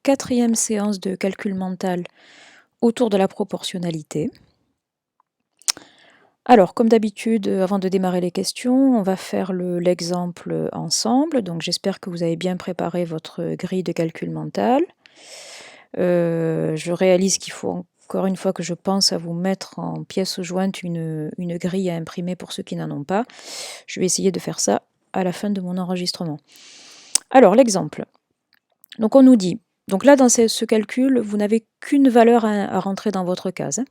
4e séance de calcul mental autour de la proportionnalité. Alors, comme d'habitude, avant de démarrer les questions, on va faire l'exemple ensemble. Donc, j'espère que vous avez bien préparé votre grille de calcul mental. Je réalise qu'il faut encore une fois que je pense à vous mettre en pièce jointe une grille à imprimer pour ceux qui n'en ont pas. Je vais essayer de faire ça à la fin de mon enregistrement. Alors, l'exemple. Donc, on nous dit, donc là, dans ce calcul, vous n'avez qu'une valeur à rentrer dans votre case.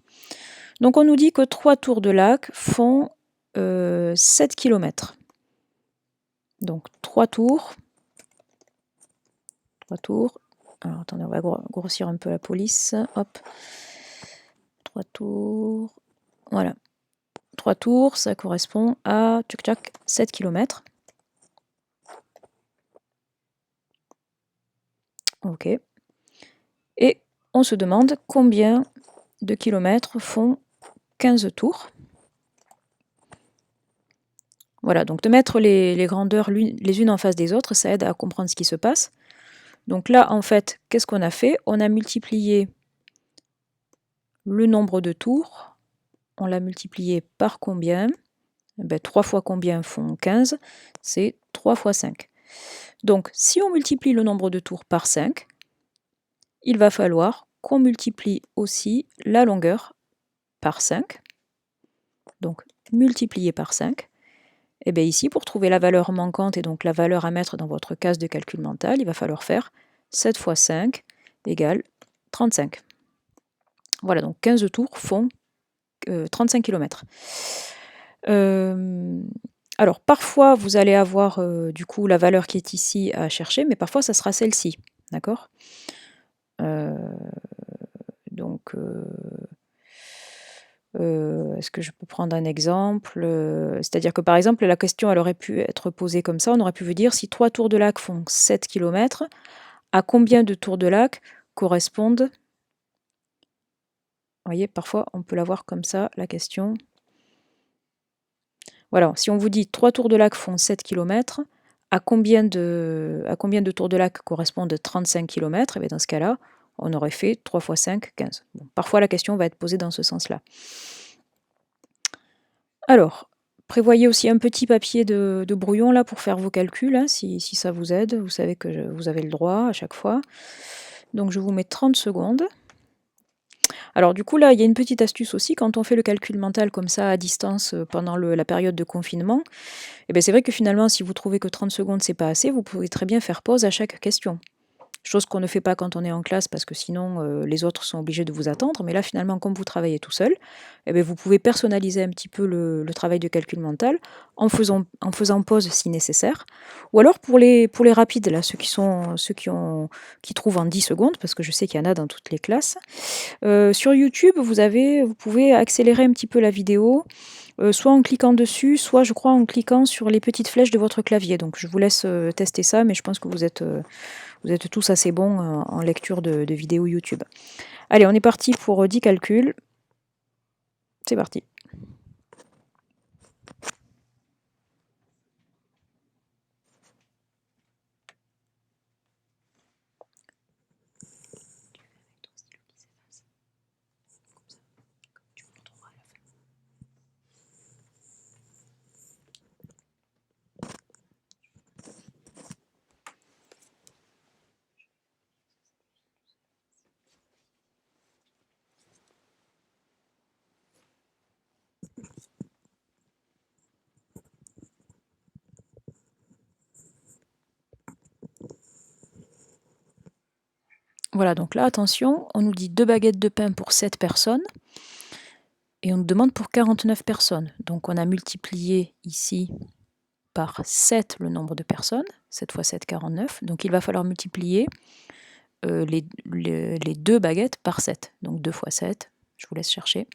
Donc, on nous dit que 3 tours de lac font 7 km. Donc, 3 tours. 3 tours. Alors, attendez, on va grossir un peu la police. Hop. 3 tours. Voilà. 3 tours, ça correspond à 7 km. Ok. Et on se demande combien de kilomètres font 15 tours. Voilà, donc de mettre les grandeurs les unes en face des autres, ça aide à comprendre ce qui se passe. Donc là, en fait, qu'est-ce qu'on a fait? On a multiplié le nombre de tours. On l'a multiplié par combien? 3 fois combien font 15? C'est 3 fois 5. Donc, si on multiplie le nombre de tours par 5, il va falloir qu'on multiplie aussi la longueur par 5. Donc, multiplié par 5. Et bien ici, pour trouver la valeur manquante et donc la valeur à mettre dans votre case de calcul mental, il va falloir faire 7 fois 5 égale 35. Voilà, donc 15 tours font 35 km. Alors, parfois, vous allez avoir du coup la valeur qui est ici à chercher, mais parfois, ça sera celle-ci. D'accord? Donc, est-ce que je peux prendre un exemple? C'est-à-dire que par exemple, la question, elle aurait pu être posée comme ça. On aurait pu vous dire si 3 tours de lac font 7 km, à combien de tours de lac correspondent? Vous voyez, parfois, on peut l'avoir comme ça, la question. Voilà, si on vous dit 3 tours de lac font 7 km, à combien de tours de lac correspondent 35 km? Et bien dans ce cas-là, on aurait fait 3 fois 5, 15. Bon, parfois, la question va être posée dans ce sens-là. Alors, prévoyez aussi un petit papier de brouillon là pour faire vos calculs, hein, si ça vous aide. Vous savez que vous avez le droit à chaque fois. Donc, je vous mets 30 secondes. Alors du coup là, il y a une petite astuce aussi, quand on fait le calcul mental comme ça à distance pendant la période de confinement, et bien c'est vrai que finalement si vous trouvez que 30 secondes c'est pas assez, vous pouvez très bien faire pause à chaque question. Chose qu'on ne fait pas quand on est en classe parce que sinon les autres sont obligés de vous attendre. Mais là finalement comme vous travaillez tout seul, eh bien, vous pouvez personnaliser un petit peu le travail de calcul mental en faisant pause si nécessaire. Ou alors pour les rapides, là, ceux qui trouvent en 10 secondes, parce que je sais qu'il y en a dans toutes les classes. Sur YouTube, vous pouvez accélérer un petit peu la vidéo, soit en cliquant dessus, soit je crois en cliquant sur les petites flèches de votre clavier. Donc je vous laisse tester ça, mais je pense que vous êtes tous assez bons en lecture de vidéos YouTube. Allez, on est parti pour 10 calculs. C'est parti. Voilà, donc là, attention, on nous dit 2 baguettes de pain pour 7 personnes. Et on nous demande pour 49 personnes. Donc on a multiplié ici par 7 le nombre de personnes. 7 fois 7, 49. Donc il va falloir multiplier les 2 baguettes par 7. Donc 2 fois 7. Je vous laisse chercher.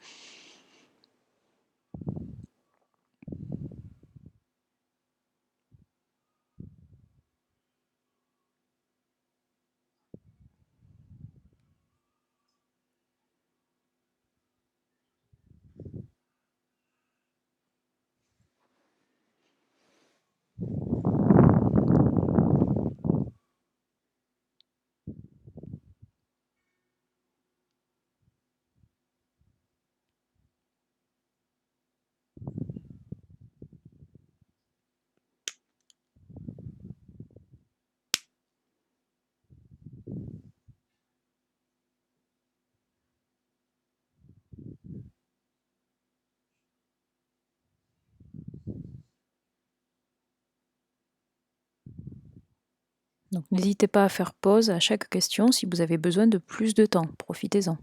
Donc n'hésitez pas à faire pause à chaque question si vous avez besoin de plus de temps. Profitez-en.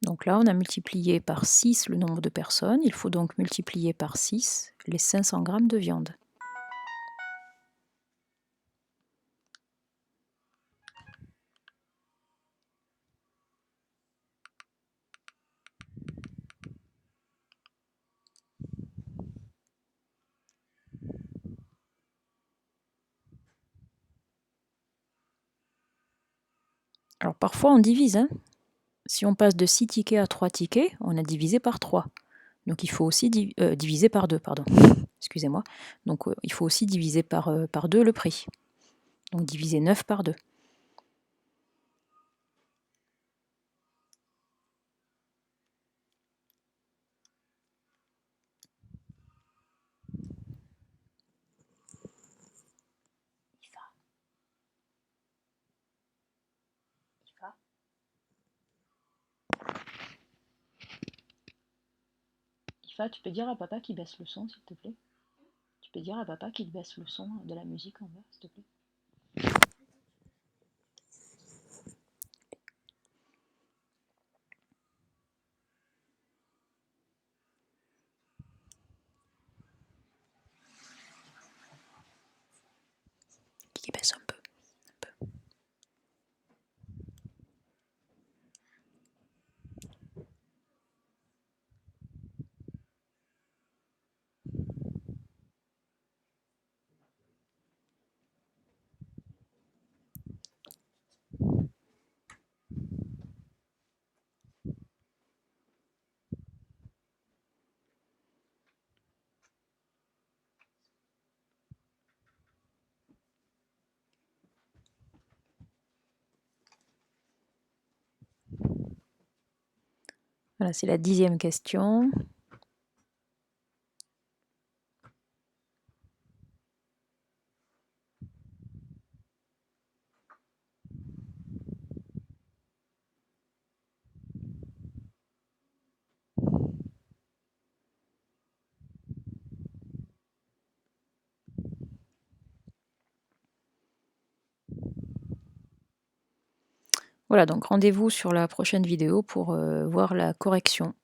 Donc là, on a multiplié par 6 le nombre de personnes. Il faut donc multiplier par 6 les 500 g de viande. Alors parfois on divise. Si on passe de 6 tickets à 3 tickets, on a divisé par 3. Donc il faut aussi diviser par 2, pardon. Excusez-moi. Donc il faut aussi diviser par 2 le prix. Donc diviser 9 par 2. Ifa, tu peux dire à papa qu'il baisse le son, s'il te plaît? Tu peux dire à papa qu'il baisse le son de la musique en bas, s'il te plaît? Qu'il baisse un peu. Voilà, c'est la 10e question. Voilà, donc rendez-vous sur la prochaine vidéo pour voir la correction.